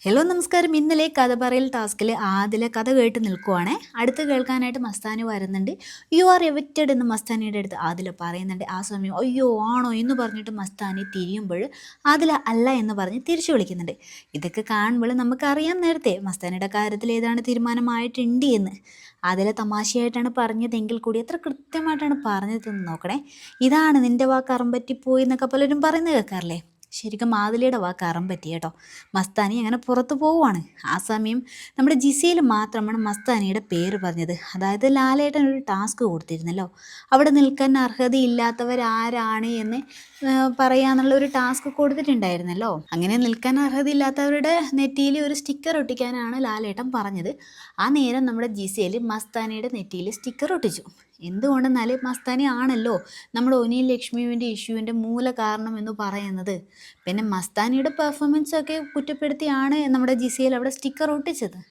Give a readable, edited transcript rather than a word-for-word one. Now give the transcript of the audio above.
Hello നമസ്കാരം. ഇന്നലെ കഥ പറയൽ ടാസ്കിൽ ആദില കഥ കേട്ട് നിൽക്കുവാണേ. അടുത്ത് കേൾക്കാനായിട്ട് മസ്താനി വരുന്നുണ്ട്. യു ആർ എവിക്റ്റഡ് എന്ന് മസ്താനിയുടെ അടുത്ത് ആദില പറയുന്നുണ്ട്. ആ സമയം അയ്യോ ആണോ എന്ന് പറഞ്ഞിട്ട് മസ്താനി തിരിയുമ്പോൾ ആദില അല്ല എന്ന് പറഞ്ഞ് തിരിച്ചു വിളിക്കുന്നുണ്ട്. ഇതൊക്കെ കാണുമ്പോൾ നമുക്കറിയാം നേരത്തെ മസ്താനിയുടെ കാര്യത്തിൽ ഏതാണ് തീരുമാനമായിട്ടുണ്ട് എന്ന്. ആദില തമാശയായിട്ടാണ് പറഞ്ഞതെങ്കിൽ കൂടി എത്ര കൃത്യമായിട്ടാണ് പറഞ്ഞതെന്ന് നോക്കണേ. ഇതാണ് നിൻ്റെ വാക്ക് അറം പറ്റിപ്പോയി എന്നൊക്കെ പലരും പറയുന്നത് കേൾക്കാറില്ലേ. ശരിക്കും ആദിലയുടെ വാക്ക് അറം പറ്റി കേട്ടോ. മസ്താനി അങ്ങനെ പുറത്തു പോവുകയാണ്. ആ സമയം നമ്മുടെ ജിസയിൽ മാത്രമാണ് മസ്താനിയുടെ പേര് പറഞ്ഞത്. അതായത് ലാലേട്ടൻ ഒരു ടാസ്ക് കൊടുത്തിരുന്നല്ലോ, അവിടെ നിൽക്കാൻ അർഹതയില്ലാത്തവരാരാണ് എന്ന് പറയാന്നുള്ള ഒരു ടാസ്ക് കൊടുത്തിട്ടുണ്ടായിരുന്നല്ലോ. അങ്ങനെ നിൽക്കാൻ അർഹതയില്ലാത്തവരുടെ നെറ്റിയിൽ ഒരു സ്റ്റിക്കർ ഒട്ടിക്കാനാണ് ലാലേട്ടൻ പറഞ്ഞത്. ആ നേരം നമ്മുടെ ജിസയിൽ മസ്താനിയുടെ നെറ്റിയിൽ സ്റ്റിക്കർ ഒട്ടിച്ചു. എന്തുകൊണ്ടെന്നാൽ മസ്താനി ആണല്ലോ നമ്മുടെ ഒനിയിൽ ലക്ഷ്മിയുടെ ഇഷ്യൂവിൻ്റെ മൂല കാരണം എന്ന് പറയുന്നത്. പിന്നെ മസ്താനിയുടെ പെർഫോമൻസ് ഒക്കെ കുറ്റപ്പെടുത്തിയാണ് നമ്മുടെ ജിസയിൽ അവിടെ സ്റ്റിക്കർ ഒട്ടിച്ചത്.